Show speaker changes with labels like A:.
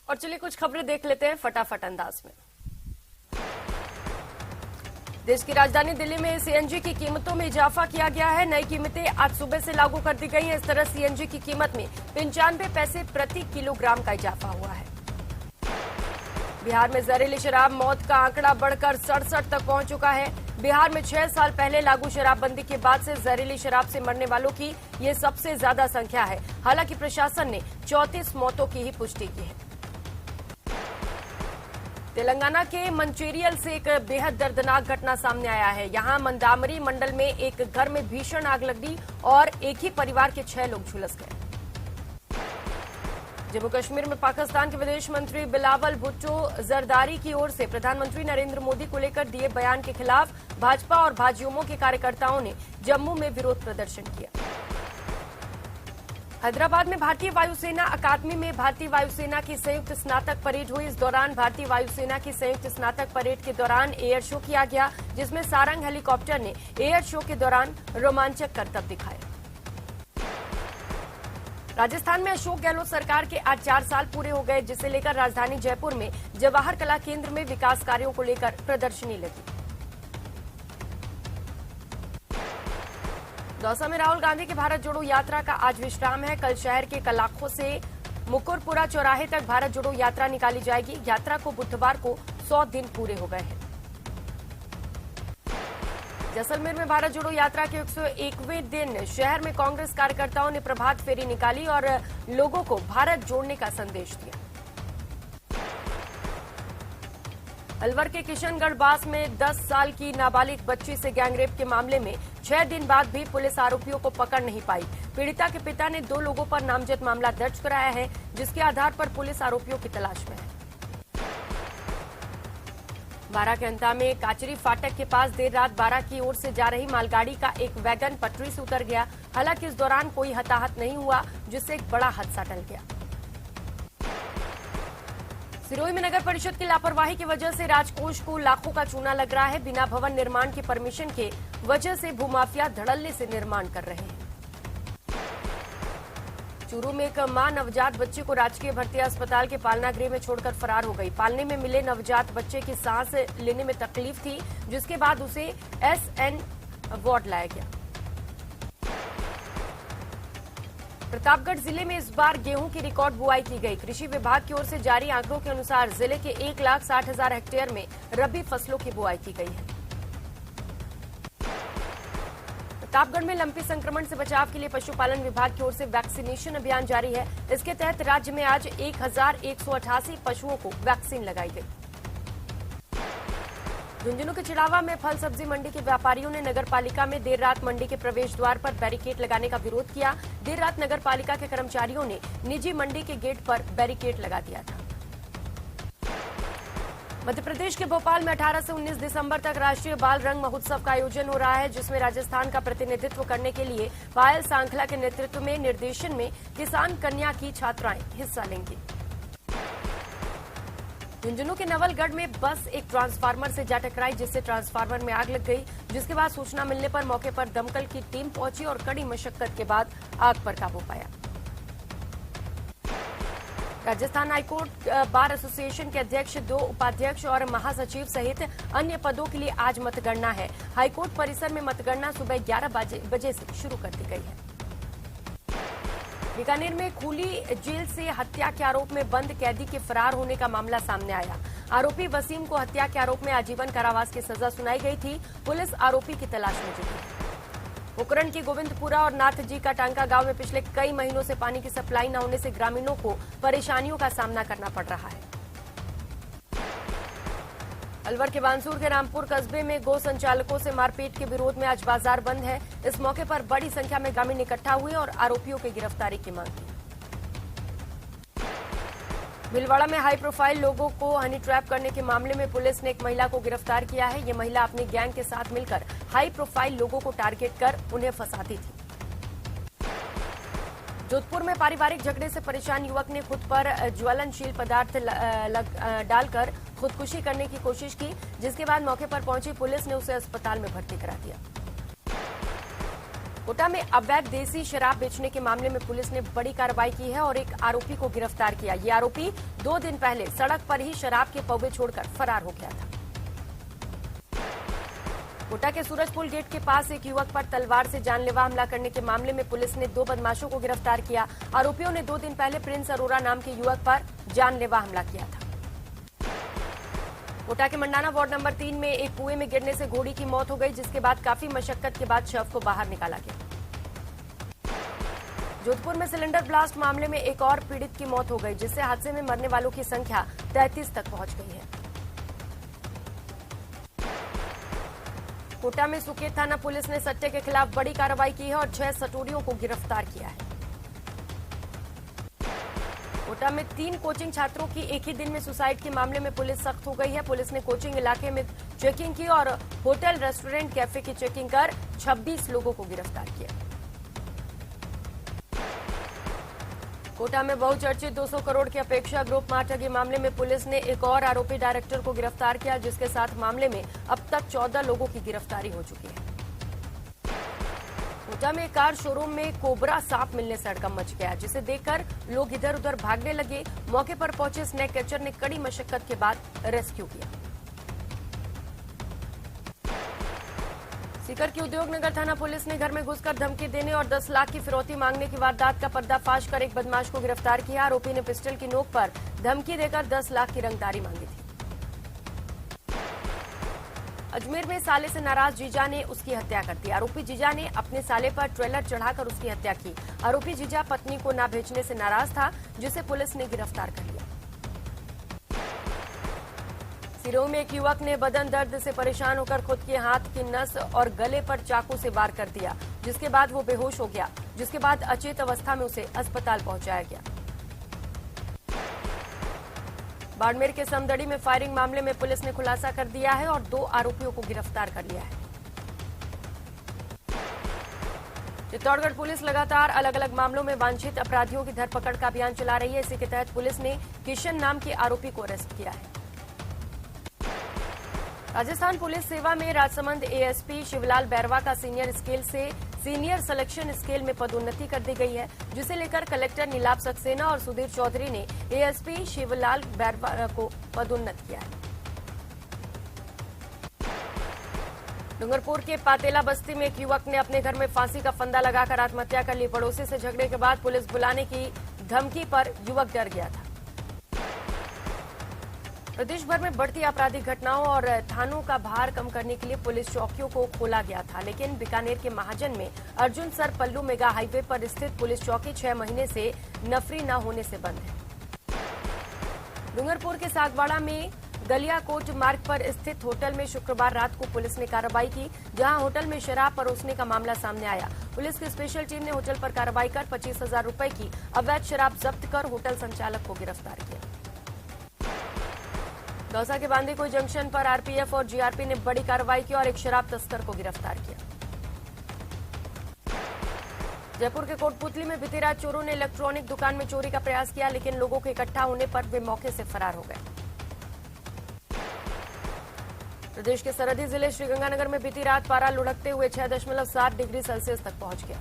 A: और चलिए कुछ खबरें देख लेते हैं फटाफट अंदाज में। देश की राजधानी दिल्ली में सीएनजी की कीमतों में इजाफा किया गया है। नई कीमतें आज सुबह से लागू कर दी गई हैं। इस तरह सीएनजी की कीमत में 95 पैसे प्रति किलोग्राम का इजाफा हुआ है। बिहार में जहरीली शराब मौत का आंकड़ा बढ़कर 67 तक पहुंच चुका है। बिहार में 6 साल पहले लागू शराबबंदी के बाद से जहरीली शराब से मरने वालों की ये सबसे ज्यादा संख्या है। हालांकि प्रशासन ने 34 मौतों की ही पुष्टि की है। तेलंगाना के मंचेरियल से एक बेहद दर्दनाक घटना सामने आया है। यहां मंदामरी मंडल में एक घर में भीषण आग लगी और एक ही परिवार के 6 लोग झुलस गए। जम्मू कश्मीर में पाकिस्तान के विदेश मंत्री बिलावल भुट्टो जरदारी की ओर से प्रधानमंत्री नरेंद्र मोदी को लेकर दिए बयान के खिलाफ भाजपा और भाजयुमो के कार्यकर्ताओं ने जम्मू में विरोध प्रदर्शन किया। हैदराबाद में भारतीय वायुसेना अकादमी में भारतीय वायुसेना की संयुक्त स्नातक परेड हुई। इस दौरान भारतीय वायुसेना की संयुक्त स्नातक परेड के दौरान एयर शो किया गया, जिसमें सारंग हेलीकॉप्टर ने एयर शो के दौरान रोमांचक करतब दिखाए। राजस्थान में अशोक गहलोत सरकार के आज 4 साल पूरे हो गए, जिसे लेकर राजधानी जयपुर में जवाहर कला केंद्र में विकास कार्यों को लेकर प्रदर्शनी लगी। दौसा में राहुल गांधी की भारत जोड़ो यात्रा का आज विश्राम है। कल शहर के कलाखों से मुकुरपुरा चौराहे तक भारत जोड़ो यात्रा निकाली जाएगी। यात्रा को बुधवार को 100 दिन पूरे हो गए हैं। जैसलमेर में भारत जोड़ो यात्रा के 101वें दिन शहर में कांग्रेस कार्यकर्ताओं ने प्रभात फेरी निकाली और लोगों को भारत जोड़ने का संदेश दिया। अलवर के किशनगढ़ बास में 10 साल की नाबालिग बच्ची से गैंगरेप के मामले में 6 दिन बाद भी पुलिस आरोपियों को पकड़ नहीं पाई। पीड़िता के पिता ने 2 लोगों पर नामजद मामला दर्ज कराया है, जिसके आधार पर पुलिस आरोपियों की तलाश में है। बारां के अंता में काचरी फाटक के पास देर रात बारां की ओर से जा रही मालगाड़ी का एक वैगन पटरी से उतर गया। हालांकि इस दौरान कोई हताहत नहीं हुआ, जिससे एक बड़ा हादसा टल गया। सिरोही में नगर परिषद की लापरवाही की वजह से राजकोष को लाखों का चूना लग रहा है। बिना भवन निर्माण की परमिशन के वजह से भूमाफिया धड़ल्ले से निर्माण कर रहे हैं। चूरू में एक मां नवजात बच्चे को राजकीय भर्ती अस्पताल के पालना गृह में छोड़कर फरार हो गई। पालने में मिले नवजात बच्चे की सांस लेने में तकलीफ थी, जिसके बाद उसे एसएन वार्ड लाया गया। प्रतापगढ़ जिले में इस बार गेहूं की रिकॉर्ड बुआई की गई। कृषि विभाग की ओर से जारी आंकड़ों के अनुसार जिले के 1,60,000 हेक्टेयर में रबी फसलों की बुआई की गई है। प्रतापगढ़ में लंपी संक्रमण से बचाव के लिए पशुपालन विभाग की ओर से वैक्सीनेशन अभियान जारी है। इसके तहत राज्य में आज 1,188 पशुओं को वैक्सीन लगाई गई। झुंझुनू के चिड़ावा में फल सब्जी मंडी के व्यापारियों ने नगर पालिका में देर रात मंडी के प्रवेश द्वार पर बैरिकेड लगाने का विरोध किया। देर रात नगर पालिका के कर्मचारियों ने निजी मंडी के गेट पर बैरिकेड लगा दिया था। मध्य प्रदेश के भोपाल में 18 से 19 दिसंबर तक राष्ट्रीय बाल रंग महोत्सव का आयोजन हो रहा है, जिसमें राजस्थान का प्रतिनिधित्व करने के लिए पायल सांखला के नेतृत्व में निर्देशन में किसान कन्या की छात्राएं हिस्सा लेंगी। झुंझुनू के नवलगढ़ में बस एक ट्रांसफार्मर से जा टकराई, जिससे ट्रांसफार्मर में आग लग गई। जिसके बाद सूचना मिलने पर मौके पर दमकल की टीम पहुंची और कड़ी मशक्कत के बाद आग पर काबू पाया। राजस्थान हाईकोर्ट बार एसोसिएशन के अध्यक्ष, 2 उपाध्यक्ष और महासचिव सहित अन्य पदों के लिए आज मतगणना है। हाईकोर्ट परिसर में मतगणना सुबह 11 बजे से शुरू कर दी गई है। बीकानेर में खुली जेल से हत्या के आरोप में बंद कैदी के फरार होने का मामला सामने आया। आरोपी वसीम को हत्या के आरोप में आजीवन कारावास की सजा सुनाई गई थी। पुलिस आरोपी की तलाश में जुटी है। पोखरण की गोविंदपुरा और नाथजी का टांका गांव में पिछले कई महीनों से पानी की सप्लाई न होने से ग्रामीणों को परेशानियों का सामना करना पड़ रहा है। अलवर के बानसूर के रामपुर कस्बे में गौ संचालकों से मारपीट के विरोध में आज बाजार बंद है। इस मौके पर बड़ी संख्या में ग्रामीण इकट्ठा हुए और आरोपियों की गिरफ्तारी की मांग की। भीलवाड़ा में हाई प्रोफाइल लोगों को हनी ट्रैप करने के मामले में पुलिस ने एक महिला को गिरफ्तार किया है। ये महिला अपने गैंग के साथ मिलकर हाई प्रोफाइल लोगों को टारगेट कर उन्हें फंसाती थी। जोधपुर में पारिवारिक झगड़े से परेशान युवक ने खुद पर ज्वलनशील पदार्थ डालकर खुदकुशी करने की कोशिश की, जिसके बाद मौके पर पहुंची पुलिस ने उसे अस्पताल में भर्ती करा दिया। कोटा में अवैध देसी शराब बेचने के मामले में पुलिस ने बड़ी कार्रवाई की है और एक आरोपी को गिरफ्तार किया। ये आरोपी 2 दिन पहले सड़क पर ही शराब के पौवे छोड़कर फरार हो गया था। कोटा के सूरजपुल गेट के पास एक युवक पर तलवार से जानलेवा हमला करने के मामले में पुलिस ने 2 बदमाशों को गिरफ्तार किया। आरोपियों ने 2 दिन पहले प्रिंस अरोरा नाम के युवक पर जानलेवा हमला किया था। कोटा के मंडाना वार्ड नंबर 3 में एक कुएं में गिरने से घोड़ी की मौत हो गई, जिसके बाद काफी मशक्कत के बाद शव को बाहर निकाला गया। जोधपुर में सिलेंडर ब्लास्ट मामले में एक और पीड़ित की मौत हो गई, जिससे हादसे में मरने वालों की संख्या 33 तक पहुंच गई है। कोटा में सुकेत थाना पुलिस ने सट्टे के खिलाफ बड़ी कार्रवाई की है और 6 सटोरियों को गिरफ्तार किया है। कोटा में 3 कोचिंग छात्रों की एक ही दिन में सुसाइड के मामले में पुलिस सख्त हो गई है। पुलिस ने कोचिंग इलाके में चेकिंग की और होटल, रेस्टोरेंट, कैफे की चेकिंग कर 26 लोगों को गिरफ्तार किया। कोटा में बहुचर्चित 200 करोड़ की अपेक्षा ग्रुप मार ठगी मामले में पुलिस ने एक और आरोपी डायरेक्टर को गिरफ्तार किया, जिसके साथ मामले में अब तक 14 लोगों की गिरफ्तारी हो चुकी है। कोटा में कार शोरूम में कोबरा सांप मिलने से हड़कंप मच गया, जिसे देखकर लोग इधर उधर भागने लगे। मौके पर पहुंचे स्नेक कैचर ने कड़ी मशक्कत के बाद रेस्क्यू किया। सीकर की उद्योगनगर थाना पुलिस ने घर में घुसकर धमकी देने और 10 लाख की फिरौती मांगने की वारदात का पर्दाफाश कर एक बदमाश को गिरफ्तार किया। आरोपी ने पिस्टल की नोक पर धमकी देकर 10 लाख की रंगदारी मांगी थी। अजमेर में साले से नाराज जीजा ने उसकी हत्या कर दी। आरोपी जीजा ने अपने साले पर ट्रेलर चढ़ाकर उसकी हत्या की। आरोपी जीजा पत्नी को न भेजने से नाराज था, जिसे पुलिस ने गिरफ्तार कर लिया। सिरोही में एक युवक ने बदन दर्द से परेशान होकर खुद के हाथ की नस और गले पर चाकू से वार कर दिया, जिसके बाद वो बेहोश हो गया, जिसके बाद अचेत अवस्था में उसे अस्पताल पहुंचाया गया। बाड़मेर के समदड़ी में फायरिंग मामले में पुलिस ने खुलासा कर दिया है और 2 आरोपियों को गिरफ्तार कर लिया है। चित्तौड़गढ़ पुलिस लगातार अलग अलग मामलों में वांछित अपराधियों की धरपकड़ का अभियान चला रही है। इसी के तहत पुलिस ने किशन नाम के आरोपी को अरेस्ट किया है। राजस्थान पुलिस सेवा में राजसमंद एएसपी शिवलाल बैरवा का सीनियर स्केल से सीनियर सिलेक्शन स्केल में पदोन्नति कर दी गई है, जिसे लेकर कलेक्टर नीलाभ सक्सेना और सुधीर चौधरी ने एएसपी शिवलाल बैरवा को पदोन्नत किया है। डूंगरपुर के पातेला बस्ती में एक युवक ने अपने घर में फांसी का फंदा लगाकर आत्महत्या कर ली। पड़ोसी से झगड़े के बाद पुलिस बुलाने की धमकी पर युवक डर गया था। प्रदेश भर में बढ़ती आपराधिक घटनाओं और थानों का भार कम करने के लिए पुलिस चौकियों को खोला गया था, लेकिन बीकानेर के महाजन में अर्जुन सर पल्लू मेगा हाईवे पर स्थित पुलिस चौकी 6 महीने से नफरी न होने से बंद है। डूंगरपुर के सागवाड़ा में गलियाकोट मार्ग पर स्थित होटल में शुक्रवार रात को पुलिस ने कार्रवाई की, जहां होटल में शराब परोसने का मामला सामने आया। पुलिस की स्पेशल टीम ने होटल पर कार्रवाई कर 25,000 रुपए की अवैध शराब जब्त कर होटल संचालक को गिरफ्तार किया। दौसा के बांदीकुई जंक्शन पर आरपीएफ और जीआरपी ने बड़ी कार्रवाई की और एक शराब तस्कर को गिरफ्तार किया। जयपुर के कोटपुतली में बीती रात चोरों ने इलेक्ट्रॉनिक दुकान में चोरी का प्रयास किया, लेकिन लोगों के इकट्ठा होने पर वे मौके से फरार हो गए। प्रदेश के सरहदी जिले श्रीगंगानगर में बीती रात पारा लुढ़कते हुए 6.7 डिग्री सेल्सियस तक पहुंच गया।